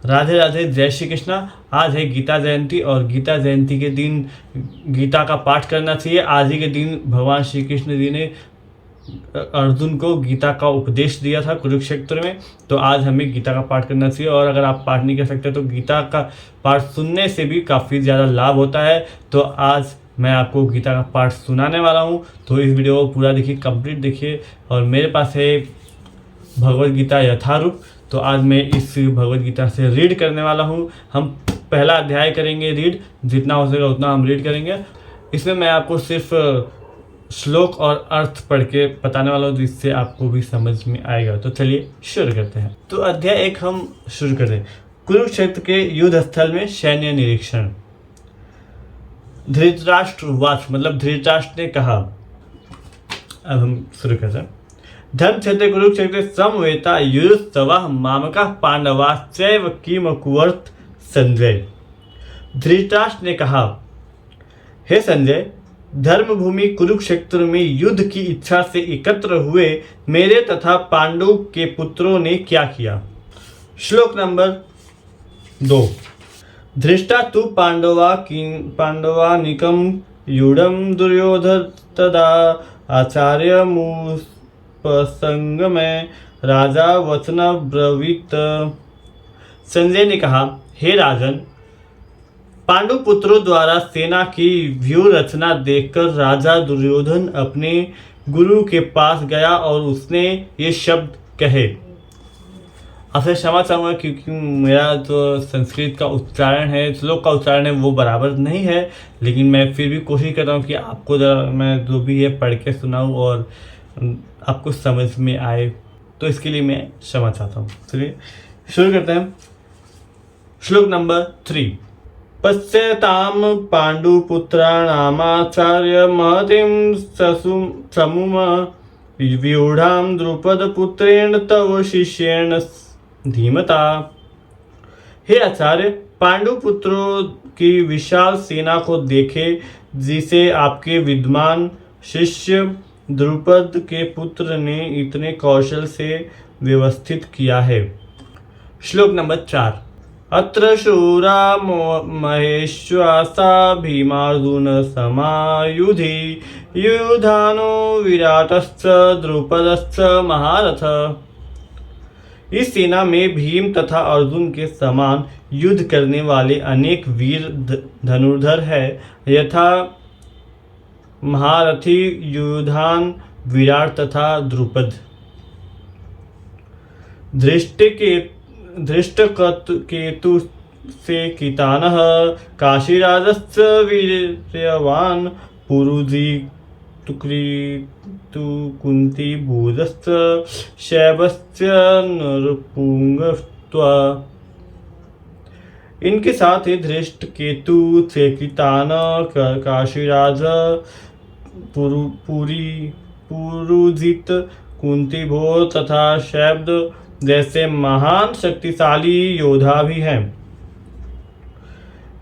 राधे राधे, जय श्री कृष्णा। आज है गीता जयंती और गीता जयंती के दिन गीता का पाठ करना चाहिए। आज ही के दिन भगवान श्री कृष्ण जी ने अर्जुन को गीता का उपदेश दिया था कुरुक्षेत्र में। तो आज हमें गीता का पाठ करना चाहिए और अगर आप पाठ नहीं कर सकते तो गीता का पाठ सुनने से भी काफ़ी ज़्यादा लाभ होता है। तो आज मैं आपको गीता का पाठ सुनाने वाला हूँ, तो इस वीडियो को पूरा देखिए, कंप्लीट देखिए। और मेरे पास है भगवद गीता यथारूप, तो आज मैं इस भगवद गीता से रीड करने वाला हूँ। हम पहला अध्याय करेंगे रीड, जितना हो सकेगा उतना हम रीड करेंगे। इसमें मैं आपको सिर्फ श्लोक और अर्थ पढ़ के बताने वाला हूँ, जिससे आपको भी समझ में आएगा। तो चलिए शुरू करते हैं। तो अध्याय 1 हम शुरू करते हैं। कुरुक्षेत्र के युद्ध स्थल में सैन्य निरीक्षण। धृतराष्ट्र वाच, मतलब धृतराष्ट्र ने कहा। अब हम शुरू करते हैं। धर्म क्षेत्र कुरुक्षेत्र समवेता युयुत्सवः मामकाः पांडवाश्चैव किम कुर्वत संजय। धृतराष्ट्र ने कहा, हे संजय, धर्मभूमि कुरुक्षेत्र में युद्ध की इच्छा से एकत्र हुए मेरे तथा पांडु के पुत्रों ने क्या किया। श्लोक नंबर 2। धृष्टा तु पांडवानिकं यूढं दुर्योधन तदा आचार्य प्रसंग में राजा वचन ब्रवीत। संजय ने कहा, हे राजन, पांडु पुत्रों द्वारा सेना की व्यूह रचना देखकर राजा दुर्योधन अपने गुरु के पास गया और उसने ये शब्द कहे। आपसे क्षमा चाहूँगा क्योंकि मेरा जो संस्कृत का उच्चारण है, श्लोक का उच्चारण है, वो बराबर नहीं है, लेकिन मैं फिर भी कोशिश कर रहा हूँ कि आपको मैं जो भी है पढ़ के सुनाऊँ और आपको समझ में आए। तो इसके लिए मैं क्षमा चाहता हूँ। चलिए शुरू करते हैं। श्लोक नंबर 3। पश्यताम पांडुपुत्राणामाचार्य महतिं समूम व्यूढ़ां द्रुपदपुत्रेण तव शिष्येण धीमता। हे आचार्य, पांडु पुत्रों की विशाल सेना को देखे, जिसे आपके विद्वान शिष्य द्रुपद के पुत्र ने इतने कौशल से व्यवस्थित किया है। श्लोक नंबर 4। अत्र शूरा महेश्वासा भीमार्जुन समायुधि युधानो विराटश्च द्रुपदश्च महारथ। इस सेना में भीम तथा अर्जुन के समान युद्ध करने वाले अनेक वीर धनुर्धर है, यथा महारथी युधान, विराट तथा द्रुपद। धृष्टकेतु से कितानः काशीराजश्च वीर्यवान् पुरुजी तुक्रीतु कुंती भूजश्च शैबश्च नरपुंगत्वा। इनके साथ ही धृष्टकेतु से कितान, काशीराज, पुरुजित, कुंतीभोज तथा शैब्द जैसे महान शक्तिशाली योद्धा भी हैं।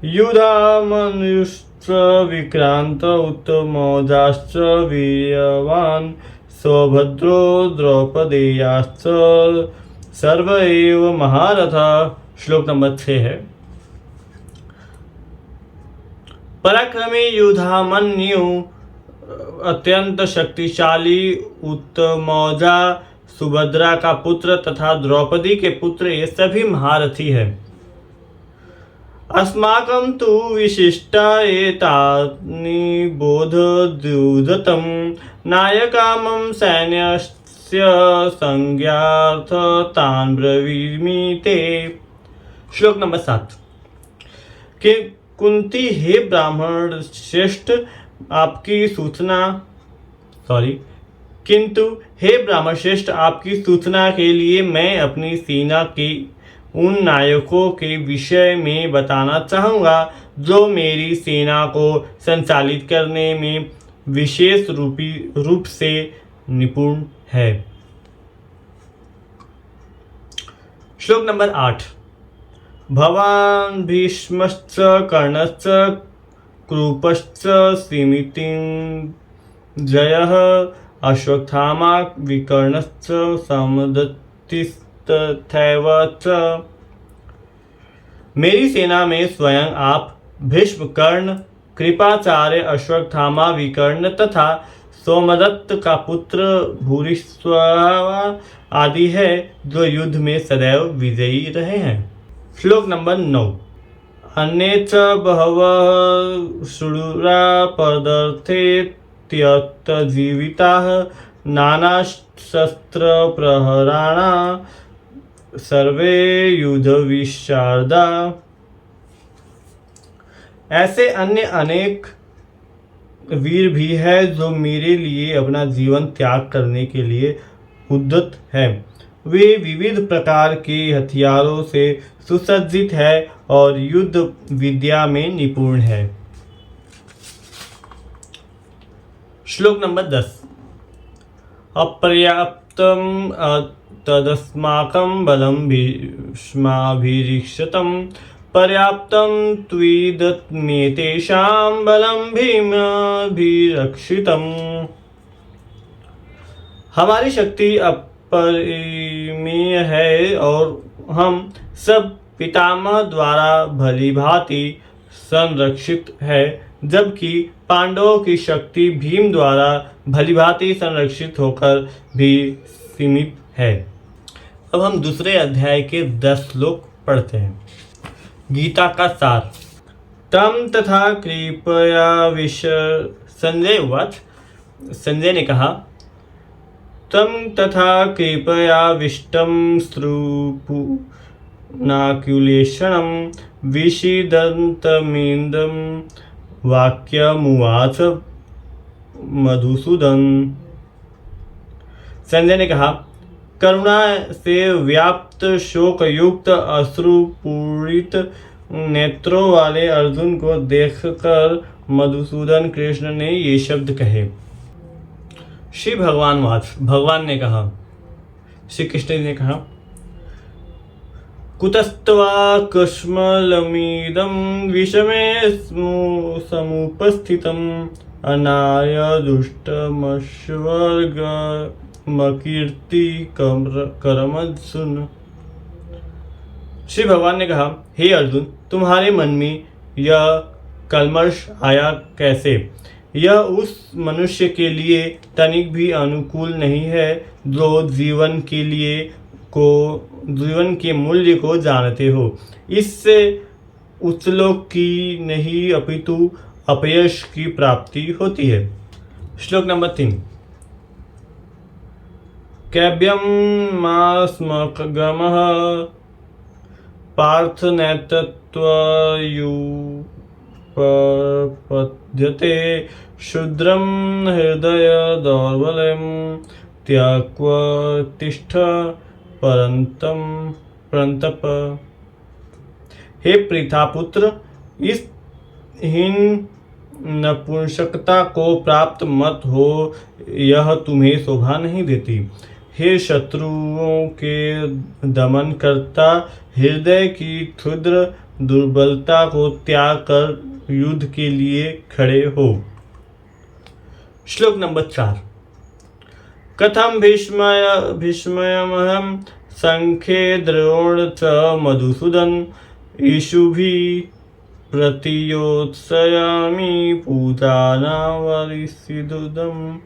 युधामनुष्य विक्रांत उत्तमौजाश्च वीर्यवान् सौभद्रो द्रौपदेयाश्च सर्व एव महारथा। श्लोक नंबर 6 है। पराक्रमी युधामन्यु, अत्यंत शक्तिशाली उत्तमौजा, सुभद्रा का पुत्र तथा द्रौपदी के पुत्र, ये सभी महारथी हैं। अस्माकं तु विशिष्टा एतानि बोधद्युदतं नायकामं सैन्यस्य संज्ञार्थ तान् ब्रवीमि ते। श्लोक नंबर 7। कि कुंती, हे ब्राह्मण श्रेष्ठ, आपकी सूचना किंतु हे ब्राह्मण श्रेष्ठ, आपकी सूचना के लिए मैं अपनी सेना के उन नायकों के विषय में बताना चाहूँगा जो मेरी सेना को संचालित करने में विशेष रूप से निपुण है। श्लोक नंबर 8। भवान् भीष्मश्च कर्णश्च कृपश्च स्मितिञ्जयः अश्वत्थामा विकर्णश्च समदत्तिस्तथैव च। मेरी सेना में स्वयं आप, भीष्म, कर्ण, कृपाचार्य, अश्वत्थामा, विकर्ण तथा सोमदत्त का पुत्र भूरिश्रवा आदि है, जो युद्ध में सदैव विजयी रहे हैं। श्लोक नंबर 9। अन्ये च बहवः शूरा पदार्थे त्यक्तजीविताः नानाशस्त्रप्रहराणा सर्वे युद्धविशारदा। ऐसे अन्य अनेक वीर भी है जो मेरे लिए अपना जीवन त्याग करने के लिए उद्यत है। वे विविध प्रकार के हथियारों से सुसज्जित है और युद्ध विद्या में निपुण है। श्लोक नंबर 10। अपर्याप्तम तदस्माकं बलं भीष्माभिरीक्षितं पर्याप्तं त्विदमेतेषां बलं भीमाभिरक्षितम्। हमारी शक्ति अपरिमेय है और हम सब पितामह द्वारा भली भांति संरक्षित है, जबकि पांडवों की शक्ति भीम द्वारा भली भांति संरक्षित होकर भी सीमित है। अब हम दूसरे अध्याय के 10 श्लोक पढ़ते हैं। गीता का सार। तम तथा कृपया संजय उवाच। संजय ने कहा, तम तथा कृपयाविष्टं श्रुपुनाकुलेक्षणं विषीदन्तमिदं वाक्यमुवाच मधुसूदन। संजय ने कहा, करुणा से व्याप्त शोकयुक्त अश्रुपूरित नेत्रों वाले अर्जुन को देखकर मधुसूदन कृष्ण ने ये शब्द कहे। श्री भगवान ने कहा, श्री कृष्ण ने कहा, कुतस्त्वा कस्मलमिदं विषमे समुपस्थितम् अनार्य दुष्टमश्वर्गमकीर्ति करमत्सुन। श्री भगवान ने कहा, हे अर्जुन, तुम्हारे मन में यह कल्मष आया कैसे? यह उस मनुष्य के लिए तनिक भी अनुकूल नहीं है जो जीवन के मूल्य को जानते हो। इससे उच्चलोक की नहीं अपितु अपयश की प्राप्ति होती है। श्लोक नंबर 3। कैव्यं मास्मकगमः पार्थ नैतत्त्वयुपपद्यते शूद्रं हृदय दौर्बल्यं त्यक्त्वा तिष्ठ परंतप। हे पृथापुत्र, इस हीन नपुंसकता को प्राप्त मत हो, यह तुम्हें शोभा नहीं देती। हे शत्रुओं के दमन करता, हृदय की क्षुद्र दुर्बलता को त्याग कर युद्ध के लिए खड़े हो। श्लोक नंबर 4। कथम भीष्मयमहं संख्ये द्रोण च मधुसूदन ईशुभिः प्रतियोत्स्यामि पूजानावरिसिदुदम्।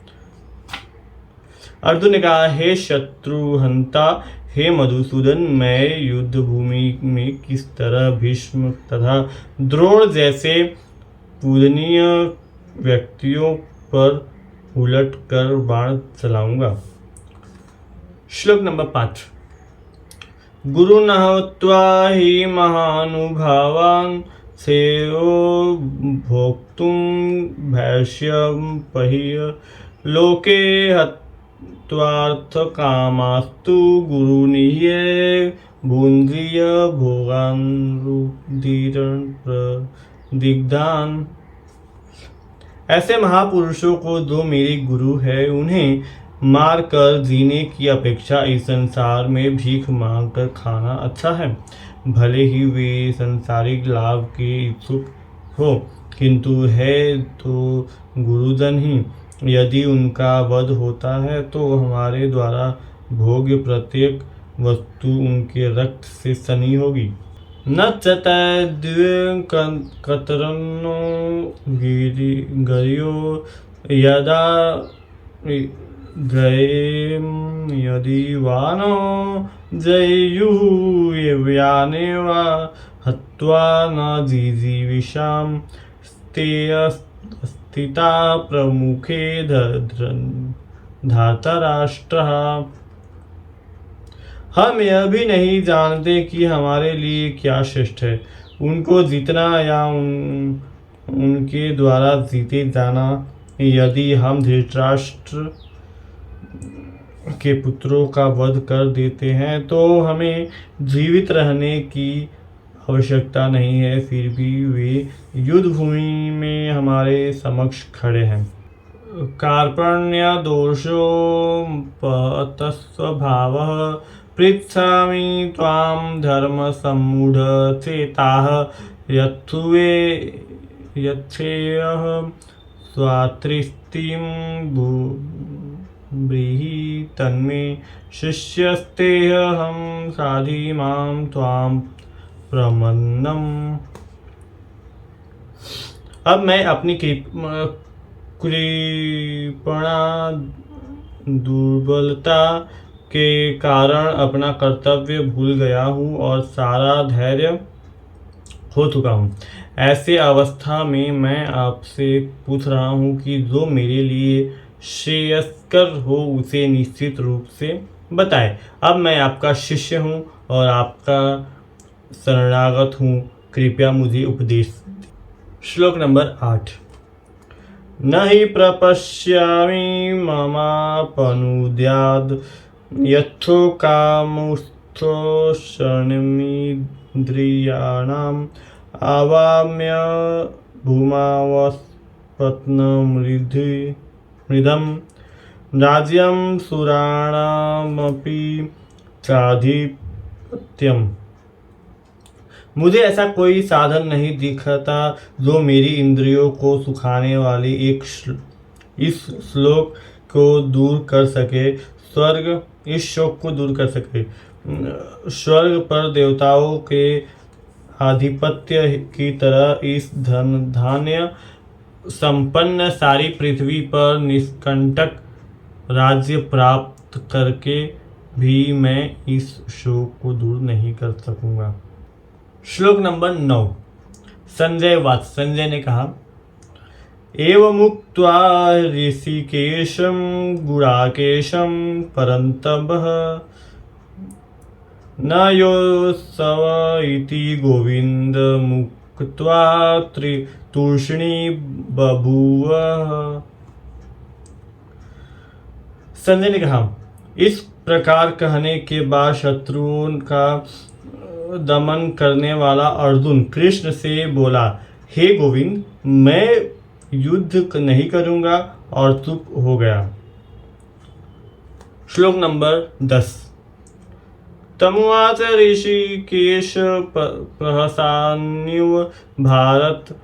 अर्जुन ने कहा, हे शत्रुहंता, हे मधुसूदन, मैं युद्ध भूमि में किस तरह भीष्म तथा द्रोण जैसे पूजनीय व्यक्तियों पर उलट कर बाण चलाऊंगा। श्लोक नंबर 5। गुरु नहत्वा हि महानुभावान् श्रेयो भोक्तुं भैष्यं पह्य लोके हत्वार्थकामास्तु गुरुनिह्ये भुञ्जीय भोगान् रुधिरं प्रदिग्धान्। ऐसे महापुरुषों को जो मेरे गुरु है, उन्हें मार कर जीने की अपेक्षा इस संसार में भीख मांग कर खाना अच्छा है। भले ही वे संसारिक लाभ के इच्छुक हो, किंतु है तो गुरुजन ही। यदि उनका वध होता है तो हमारे द्वारा भोग्य प्रत्येक वस्तु उनके रक्त से सनी होगी। न च तद्दिव्यं कतरन्नो गिर्यो यदा गयेम यदि वानो जयुः याने वा हत्वा न जिजीविषां स्थिता प्रमुखे धातराष्ट्रः। हम यह भी नहीं जानते कि हमारे लिए क्या श्रेष्ठ है, उनको जीतना या उनके द्वारा जीते जाना। यदि हम धृतराष्ट्र के पुत्रों का वध कर देते हैं तो हमें जीवित रहने की आवश्यकता नहीं है, फिर भी वे युद्ध भूमि में हमारे समक्ष खड़े हैं। कार्पण्य दोषो पतस्वभावः पृच्छामि त्वां धर्मसम्मूढ चेताः यच्छेयः स्वात्रिस्तिं ब्रीहि तन्मे शिष्यस्तेऽहं साधि मां त्वां प्रमन्नम्। अब मैं अपनी कृपणा दुर्बलता के कारण अपना कर्तव्य भूल गया हूँ और सारा धैर्य हो चुका हूँ। ऐसे अवस्था में मैं आपसे पूछ रहा हूँ कि जो मेरे लिए श्रेयस्कर हो उसे निश्चित रूप से बताएं। अब मैं आपका शिष्य हूँ और आपका शरणागत हूँ, कृपया मुझे उपदेश दें। श्लोक नंबर 8। न हि प्रपश्यामि ममापनुद्याद् यथो कामुस्थो शरणमिन्द्रियाणाम् आवाम्य भूमावस्पत्नमृदं राज्यं सुराणामपि चाधिपत्यम्। मुझे ऐसा कोई साधन नहीं दिखता जो मेरी इंद्रियों को सुखाने वाली इस श्लोक को दूर कर सके, इस शोक को दूर कर सके। स्वर्ग पर देवताओं के आधिपत्य की तरह इस धन धान्य संपन्न सारी पृथ्वी पर निष्कंटक राज्य प्राप्त करके भी मैं इस शोक को दूर नहीं कर सकूंगा। श्लोक नंबर 9। संजय ने कहा, एवमुक्त्वा ऋषिकेशं गुडाकेशं परन्तपः न योत्सव इति गोविंद मुक्त्वा तूष्णी बभूव। संजय ने कहा, इस प्रकार कहने के बाद शत्रुओं का दमन करने वाला अर्जुन कृष्ण से बोला, हे गोविंद, मैं युद्ध नहीं करूंगा, और चुप हो गया। श्लोक नंबर 10। तमुवाच ऋषिकेश प्रहसान्युव भारत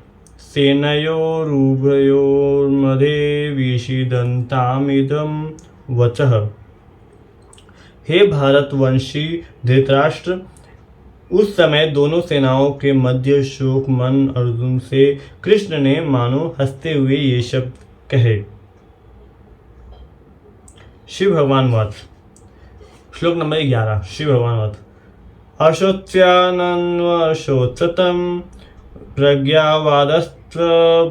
सेनयोरुभयोर्मध्ये विषीदन्तामिदं वचः। हे भारतवंशी धृतराष्ट्र, उस समय दोनों सेनाओं के मध्य शोक मन अर्जुन से कृष्ण ने मानो हंसते हुए ये शब्द कहे। शिव भगवान वध। श्लोक नंबर 11। शिव भगवान वध। अशोच्यानन्वशोचतं प्रज्ञावादस्त्व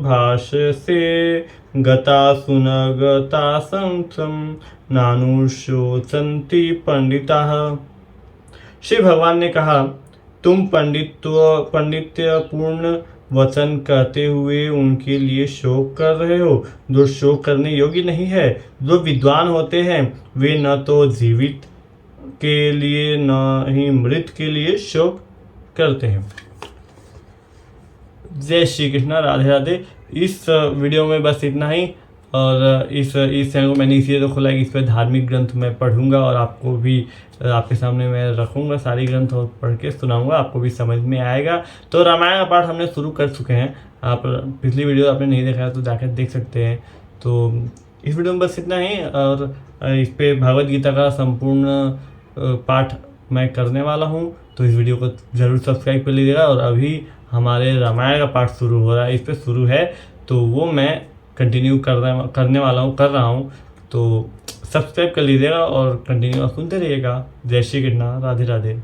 भाष्यसे गता सुनगता संसं नानुशोचन्ति पंडिताः। शिव भगवान ने कहा, तुम पांडित्यपूर्ण वचन कहते हुए उनके लिए शोक कर रहे हो जो शोक करने योग्य नहीं है। जो विद्वान होते हैं वे न तो जीवित के लिए न ही मृत के लिए शोक करते हैं। जय श्री कृष्ण, राधे राधे। इस वीडियो में बस इतना ही। और इस चैनल को मैंने इसलिए तो खोला कि इस पर धार्मिक ग्रंथ मैं पढ़ूंगा और आपको भी आपके सामने मैं रखूंगा सारी ग्रंथ और पढ़ के सुनाऊंगा, आपको भी समझ में आएगा। तो रामायण का पाठ हमने शुरू कर चुके हैं। आप पिछली वीडियो आपने नहीं देखा है तो जाकर देख सकते हैं। तो इस वीडियो में बस इतना ही। और इस पे भगवद गीता का संपूर्ण पाठ मैं करने वाला हूँ। तो इस वीडियो को ज़रूर सब्सक्राइब कर लीजिएगा। और अभी हमारे रामायण का पाठ शुरू हो रहा है, इस पर शुरू है, तो वो मैं कंटिन्यू कर रहा हूँ। तो सब्सक्राइब कर लीजिएगा और कंटिन्यू सुनते रहिएगा। जय श्री कृष्णा, राधे राधे।